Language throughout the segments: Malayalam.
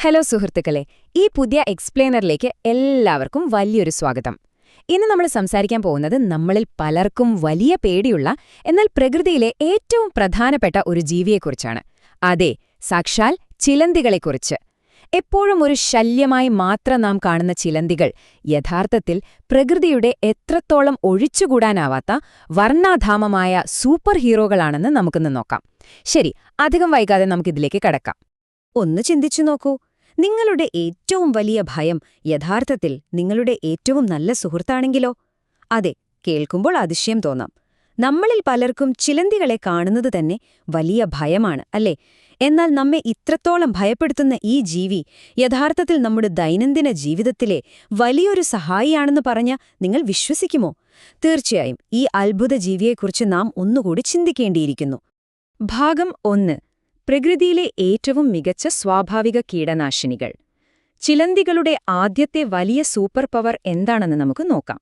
ഹലോ സുഹൃത്തുക്കളെ, ഈ പുതിയ എക്സ്പ്ലെയിനറിലേക്ക് എല്ലാവർക്കും വലിയൊരു സ്വാഗതം. ഇന്ന് നമ്മൾ സംസാരിക്കാൻ പോകുന്നത് നമ്മളിൽ പലർക്കും വലിയ പേടിയുള്ള എന്നാൽ പ്രകൃതിയിലെ ഏറ്റവും പ്രധാനപ്പെട്ട ഒരു ജീവിയെക്കുറിച്ചാണ്. അതെ, സാക്ഷാൽ ചിലന്തികളെക്കുറിച്ച്. എപ്പോഴും ഒരു ശല്യമായി മാത്രം നാം കാണുന്ന ചിലന്തികൾ യഥാർത്ഥത്തിൽ പ്രകൃതിയുടെ എത്രത്തോളം ഒഴിച്ചുകൂടാനാവാത്ത വർണ്ണാധാമമായ സൂപ്പർ ഹീറോകളാണെന്ന് നമുക്കിന്ന് നോക്കാം. ശരി, അധികം വൈകാതെ നമുക്കിതിലേക്ക് കടക്കാം. ഒന്ന് ചിന്തിച്ചു നോക്കൂ, നിങ്ങളുടെ ഏറ്റവും വലിയ ഭയം യഥാർത്ഥത്തിൽ നിങ്ങളുടെ ഏറ്റവും നല്ല സുഹൃത്താണെങ്കിലോ? അതെ, കേൾക്കുമ്പോൾ അതിശയം തോന്നാം. നമ്മളിൽ പലർക്കും ചിലന്തികളെ കാണുന്നത് തന്നെ വലിയ ഭയമാണ്, അല്ലേ? എന്നാൽ നമ്മെ ഇത്രത്തോളം ഭയപ്പെടുത്തുന്ന ഈ ജീവി യഥാർത്ഥത്തിൽ നമ്മുടെ ദൈനംദിന ജീവിതത്തിലെ വലിയൊരു സഹായിയാണെന്ന് പറഞ്ഞാൽ നിങ്ങൾ വിശ്വസിക്കുമോ? തീർച്ചയായും ഈ അത്ഭുത ജീവിയെക്കുറിച്ച് നാം ഒന്നുകൂടി ചിന്തിക്കേണ്ടിയിരിക്കുന്നു. ഭാഗം 1. പ്രകൃതിയിലെ ഏറ്റവും മികച്ച സ്വാഭാവിക കീടനാശിനികൾ. ചിലന്തികളുടെ ആദ്യത്തെ വലിയ സൂപ്പർ പവർ എന്താണെന്ന് നമുക്ക് നോക്കാം.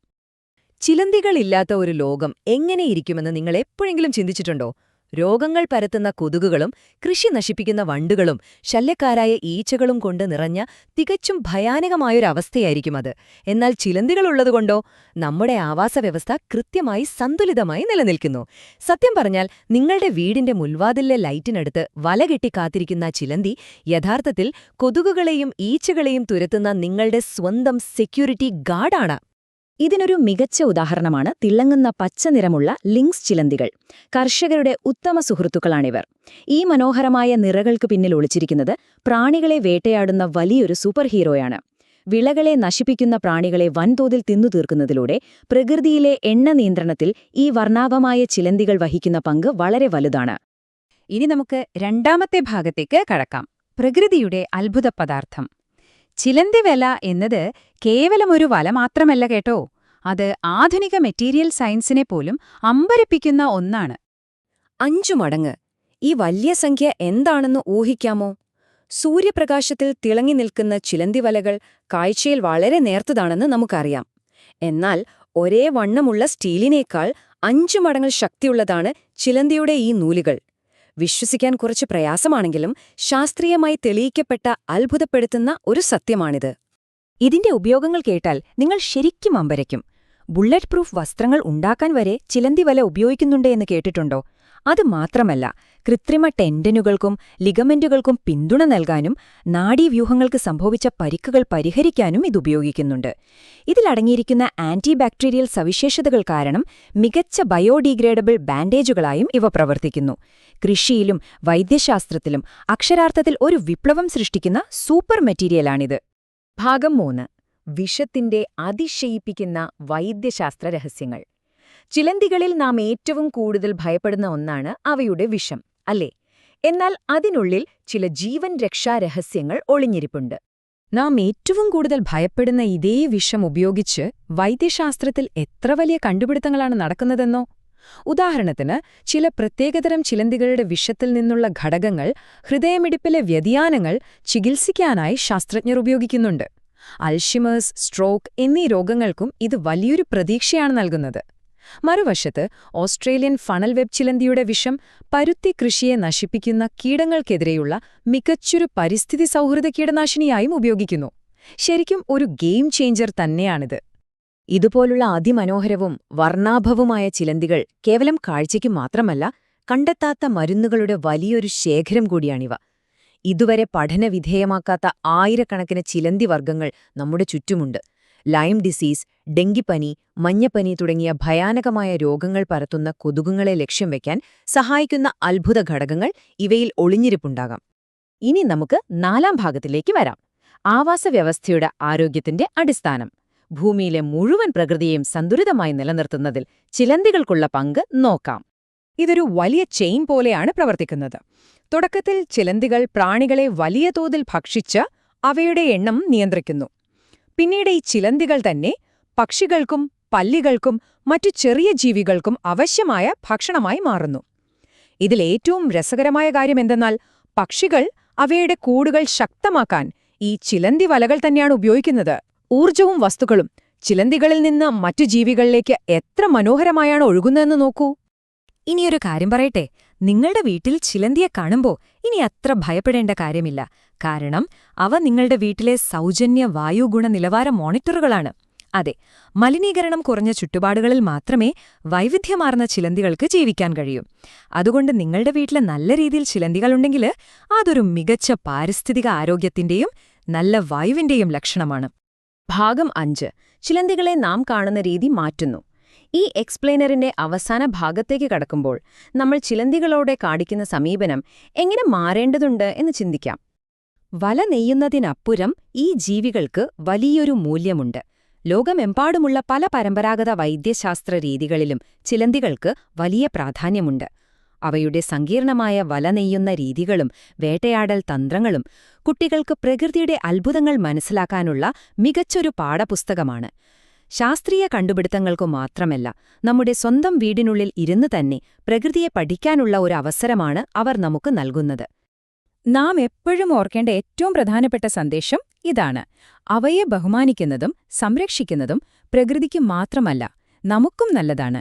ചിലന്തികളില്ലാത്ത ഒരു ലോകം എങ്ങനെയിരിക്കുമെന്ന് നിങ്ങൾ എപ്പോഴെങ്കിലും ചിന്തിച്ചിട്ടുണ്ടോ? രോഗങ്ങൾ പരത്തുന്ന കൊതുകുകളും കൃഷി നശിപ്പിക്കുന്ന വണ്ടുകളും ശല്യക്കാരായ ഈച്ചകളും കൊണ്ട് നിറഞ്ഞ തികച്ചും ഭയാനകമായൊരവസ്ഥയായിരിക്കും അത്. എന്നാൽ ചിലന്തികളുള്ളതുകൊണ്ടോ നമ്മുടെ ആവാസവ്യവസ്ഥ കൃത്യമായി സന്തുലിതമായി നിലനിൽക്കുന്നു. സത്യം പറഞ്ഞാൽ നിങ്ങളുടെ വീടിന്റെ മുൻവാതിലിലെ ലൈറ്റിനടുത്ത് വലകെട്ടി കാത്തിരിക്കുന്ന ചിലന്തി യഥാർത്ഥത്തിൽ കൊതുകുകളെയും ഈച്ചകളെയും തുരത്തുന്ന നിങ്ങളുടെ സ്വന്തം സെക്യൂരിറ്റി ഗാർഡാണ്. ഇതിനൊരു മികച്ച ഉദാഹരണമാണ് തിളങ്ങുന്ന പച്ച നിറമുള്ള ലിങ്ക്സ് ചിലന്തികൾ. കർഷകരുടെ ഉത്തമ സുഹൃത്തുക്കളാണിവർ. ഈ മനോഹരമായ നിറകൾക്ക് പിന്നിൽ ഒളിച്ചിരിക്കുന്നത് പ്രാണികളെ വേട്ടയാടുന്ന വലിയൊരു സൂപ്പർ ഹീറോയാണ്. വിളകളെ നശിപ്പിക്കുന്ന പ്രാണികളെ വൻതോതിൽ തിന്നുതീർക്കുന്നതിലൂടെ പ്രകൃതിയിലെ എണ്ണ നിയന്ത്രണത്തിൽ ഈ വർണ്ണാഭമായ ചിലന്തികൾ വഹിക്കുന്ന പങ്ക് വളരെ വലുതാണ്. ഇനി നമുക്ക് രണ്ടാമത്തെ ഭാഗത്തേക്ക് കടക്കാം. പ്രകൃതിയുടെ അത്ഭുത പദാർത്ഥം. ചിലന്തി വല എന്നത് കേവലമൊരു വല മാത്രമല്ല കേട്ടോ, അത് ആധുനിക മെറ്റീരിയൽ സയൻസിനെ പോലും അമ്പരപ്പിക്കുന്ന ഒന്നാണ്. 5 മടങ്ങ്! ഈ വലിയ സംഖ്യ എന്താണെന്ന് ഊഹിക്കാമോ? സൂര്യപ്രകാശത്തിൽ തിളങ്ങി നിൽക്കുന്ന ചിലന്തിവലകൾ കാഴ്ചയിൽ വളരെ നേർത്തതാണെന്ന് നമുക്കറിയാം. എന്നാൽ ഒരേ വണ്ണമുള്ള സ്റ്റീലിനേക്കാൾ 5 മടങ്ങ് ശക്തിയുള്ളതാണ് ചിലന്തിയുടെ ഈ നൂലുകൾ. വിശ്വസിക്കാൻ കുറച്ച് പ്രയാസമാണെങ്കിലും ശാസ്ത്രീയമായി തെളിയിക്കപ്പെട്ട അത്ഭുതപ്പെടുത്തുന്ന ഒരു സത്യമാണിത്. ഇതിന്റെ ഉപയോഗങ്ങൾ കേട്ടാൽ നിങ്ങൾ ശരിക്കും അമ്പരയ്ക്കും. ബുള്ളറ്റ് പ്രൂഫ് വസ്ത്രങ്ങൾ ഉണ്ടാക്കാൻ വരെ ചിലന്തി വല ഉപയോഗിക്കുന്നുണ്ട് എന്ന് കേട്ടിട്ടുണ്ടോ? അത് മാത്രമല്ല, കൃത്രിമ ടെൻഡനുകൾക്കും ലിഗമെന്റുകൾക്കും പിന്തുണ നൽകാനും നാഡീവ്യൂഹങ്ങൾക്ക് സംഭവിച്ച പരിക്കുകൾ പരിഹരിക്കാനും ഇതുപയോഗിക്കുന്നുണ്ട്. ഇതിലടങ്ങിയിരിക്കുന്ന ആന്റിബാക്ടീരിയൽ സവിശേഷതകൾ കാരണം മികച്ച ബയോഡീഗ്രേഡബിൾ ബാൻഡേജുകളായും ഇവ പ്രവർത്തിക്കുന്നു. കൃഷിയിലും വൈദ്യശാസ്ത്രത്തിലും അക്ഷരാർത്ഥത്തിൽ ഒരു വിപ്ലവം സൃഷ്ടിക്കുന്ന സൂപ്പർ മെറ്റീരിയലാണിത്. ഭാഗം 3. വിഷത്തിന്റെ അതിശയിപ്പിക്കുന്ന വൈദ്യശാസ്ത്ര രഹസ്യങ്ങൾ. ചിലന്തികളിൽ നാം ഏറ്റവും കൂടുതൽ ഭയപ്പെടുന്ന ഒന്നാണ് അവയുടെ വിഷം, അല്ലേ? എന്നാൽ അതിനുള്ളിൽ ചില ജീവൻ രക്ഷാ രഹസ്യങ്ങൾ ഒളിഞ്ഞിരിപ്പുണ്ട്. നാം ഏറ്റവും കൂടുതൽ ഭയപ്പെടുന്ന ഇതേ വിഷം ഉപയോഗിച്ച് വൈദ്യശാസ്ത്രത്തിൽ എത്ര വലിയ കണ്ടുപിടുത്തങ്ങളാണ് നടക്കുന്നതെന്നോ? ഉദാഹരണത്തിന്, ചില പ്രത്യേകതരം ചിലന്തികളുടെ വിഷത്തിൽ നിന്നുള്ള ഘടകങ്ങൾ ഹൃദയമിടിപ്പിലെ വ്യതിയാനങ്ങൾ ചികിത്സിക്കാനായി ശാസ്ത്രജ്ഞർ ഉപയോഗിക്കുന്നുണ്ട്. അൽഷിമേഴ്സ്, സ്ട്രോക്ക് എന്നീ രോഗങ്ങൾക്കും ഇത് വലിയൊരു പ്രതീക്ഷയാണ് നൽകുന്നത്. മറുവശത്ത്, ഓസ്ട്രേലിയൻ ഫണൽ വെബ് ചിലന്തിയുടെ വിഷം പരുത്തി കൃഷിയെ നശിപ്പിക്കുന്ന കീടങ്ങൾക്കെതിരെയുള്ള മികച്ചൊരു പരിസ്ഥിതി സൗഹൃദ കീടനാശിനിയായും ഉപയോഗിക്കുന്നു. ശരിക്കും ഒരു ഗെയിം ചേഞ്ചർ തന്നെയാണിത്. ഇതുപോലുള്ള അതിമനോഹരവും വർണ്ണാഭവുമായ ചിലന്തികൾ കേവലം കാഴ്ചയ്ക്ക് മാത്രമല്ല, കണ്ടെത്താത്ത മരുന്നുകളുടെ വലിയൊരു ശേഖരം കൂടിയാണിവ. ഇതുവരെ പഠനവിധേയമാക്കാത്ത ആയിരക്കണക്കിന് ചിലന്തി വർഗ്ഗങ്ങൾ നമ്മുടെ ചുറ്റുമുണ്ട്. ലൈം ഡിസീസ്, ഡെങ്കിപ്പനി, മഞ്ഞപ്പനി തുടങ്ങിയ ഭയാനകമായ രോഗങ്ങൾ പരത്തുന്ന കൊതുകുകളെ ലക്ഷ്യം വയ്ക്കാൻ സഹായിക്കുന്ന അത്ഭുത ഘടകങ്ങൾ ഇവയിൽ ഒളിഞ്ഞിരിപ്പുണ്ടാകാം. ഇനി നമുക്ക് 4ാം ഭാഗത്തിലേക്ക് വരാം. ആവാസവ്യവസ്ഥയുടെ ആരോഗ്യത്തിന്റെ അടിസ്ഥാനം. ഭൂമിയിലെ മുഴുവൻ പ്രകൃതിയെയും സന്തുലിതമായി നിലനിർത്തുന്നതിൽ ചിലന്തികൾക്കുള്ള പങ്ക് നോക്കാം. ഇതൊരു വലിയ ചെയിൻ പോലെയാണ് പ്രവർത്തിക്കുന്നത്. തുടക്കത്തിൽ ചിലന്തികൾ പ്രാണികളെ വലിയ തോതിൽ ഭക്ഷിച്ച് അവയുടെ എണ്ണം നിയന്ത്രിക്കുന്നു. പിന്നീട് ഈ ചിലന്തികൾ തന്നെ പക്ഷികൾക്കും പല്ലികൾക്കും മറ്റു ചെറിയ ജീവികൾക്കും ആവശ്യമായ ഭക്ഷണമായി മാറുന്നു. ഇതിലേറ്റവും രസകരമായ കാര്യമെന്തെന്നാൽ, പക്ഷികൾ അവയുടെ കൂടുകൾ ശക്തമാക്കാൻ ഈ ചിലന്തി വലകൾ തന്നെയാണ് ഉപയോഗിക്കുന്നത്. ഊർജവും വസ്തുക്കളും ചിലന്തികളിൽ നിന്ന് മറ്റു ജീവികളിലേക്ക് എത്ര മനോഹരമായാണ് ഒഴുകുന്നതെന്ന് നോക്കൂ. ഇനിയൊരു കാര്യം പറയട്ടെ, നിങ്ങളുടെ വീട്ടിൽ ചിലന്തിയെ കാണുമ്പോൾ ഇനി അത്ര ഭയപ്പെടേണ്ട കാര്യമില്ല. കാരണം അവ നിങ്ങളുടെ വീട്ടിലെ സൗജന്യ വായുഗുണ നിലവാര മോണിറ്ററുകളാണ്. അതെ, മലിനീകരണം കുറഞ്ഞ ചുറ്റുപാടുകളിൽ മാത്രമേ വൈവിധ്യമാർന്ന ചിലന്തികൾക്ക് ജീവിക്കാൻ കഴിയൂ. അതുകൊണ്ട് നിങ്ങളുടെ വീട്ടിൽ നല്ല രീതിയിൽ ചിലന്തികളുണ്ടെങ്കിൽ അതൊരു മികച്ച പാരിസ്ഥിതിക ആരോഗ്യത്തിന്റെയും നല്ല വായുവിന്റെയും ലക്ഷണമാണ്. ഭാഗം 5. ചിലന്തികളെ നാം കാണുന്ന രീതി മാറ്റുന്നു. ഈ എക്സ്പ്ലെയിനറിന്റെ അവസാന ഭാഗത്തേക്ക് കടക്കുമ്പോൾ നമ്മൾ ചിലന്തികളോടെ കാണിക്കുന്ന സമീപനം എങ്ങനെ മാറേണ്ടതുണ്ട് എന്ന് ചിന്തിക്കാം. വല നെയ്യുന്നതിനപ്പുറം ഈ ജീവികൾക്ക് വലിയൊരു മൂല്യമുണ്ട്. ലോകമെമ്പാടുമുള്ള പല പരമ്പരാഗത വൈദ്യശാസ്ത്ര രീതികളിലും ചിലന്തികൾക്ക് വലിയ പ്രാധാന്യമുണ്ട്. അവയുടെ സങ്കീർണമായ വല നെയ്യുന്ന രീതികളും വേട്ടയാടൽ തന്ത്രങ്ങളും കുട്ടികൾക്ക് പ്രകൃതിയുടെ അത്ഭുതങ്ങൾ മനസ്സിലാക്കാനുള്ള മികച്ചൊരു പാഠപുസ്തകമാണ്. ശാസ്ത്രീയ കണ്ടുപിടുത്തങ്ങൾക്കു മാത്രമല്ല, നമ്മുടെ സ്വന്തം വീടിനുള്ളിൽ ഇരുന്ന് തന്നെ പ്രകൃതിയെ പഠിക്കാനുള്ള ഒരു അവസരമാണ് അവർ നമുക്ക് നൽകുന്നത്. നാം എപ്പോഴും ഓർക്കേണ്ട ഏറ്റവും പ്രധാനപ്പെട്ട സന്ദേശം ഇതാണ്: അവയെ ബഹുമാനിക്കുന്നതും സംരക്ഷിക്കുന്നതും പ്രകൃതിക്ക് മാത്രമല്ല, നമുക്കും നല്ലതാണ്.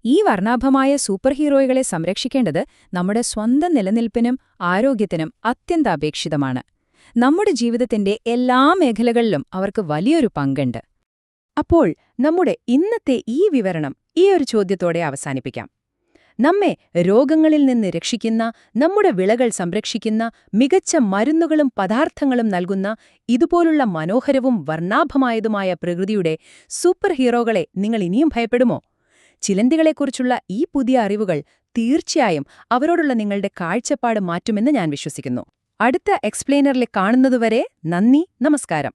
ഈ വർണ്ണാഭമായ സൂപ്പർ ഹീറോകളെ സംരക്ഷിക്കേണ്ടത് നമ്മുടെ സ്വന്തം നിലനിൽപ്പിനും ആരോഗ്യത്തിനും അത്യന്താപേക്ഷിതമാണ്. നമ്മുടെ ജീവിതത്തിന്റെ എല്ലാ മേഖലകളിലും അവർക്ക് വലിയൊരു പങ്കുണ്ട്. അപ്പോൾ നമ്മുടെ ഇന്നത്തെ ഈ വിവരണം ഈ ഒരു ചോദ്യത്തോടെ അവസാനിപ്പിക്കാം. നമ്മെ രോഗങ്ങളിൽ നിന്ന് രക്ഷിക്കുന്ന, നമ്മുടെ വിളകൾ സംരക്ഷിക്കുന്ന, മികച്ച മരുന്നുകളും പദാർത്ഥങ്ങളും നൽകുന്ന ഇതുപോലുള്ള മനോഹരവും വർണ്ണാഭമായതുമായ പ്രകൃതിയുടെ സൂപ്പർ ഹീറോകളെ നിങ്ങൾ ഇനിയും ഭയപ്പെടുമോ? ചിലന്തികളെക്കുറിച്ചുള്ള ഈ പുതിയ അറിവുകൾ തീർച്ചയായും അവരോടുള്ള നിങ്ങളുടെ കാഴ്ചപ്പാട് മാറ്റുമെന്ന് ഞാൻ വിശ്വസിക്കുന്നു. അടുത്ത എക്സ്പ്ലെയിനറിൽ കാണുന്നതുവരെ നന്ദി, നമസ്കാരം.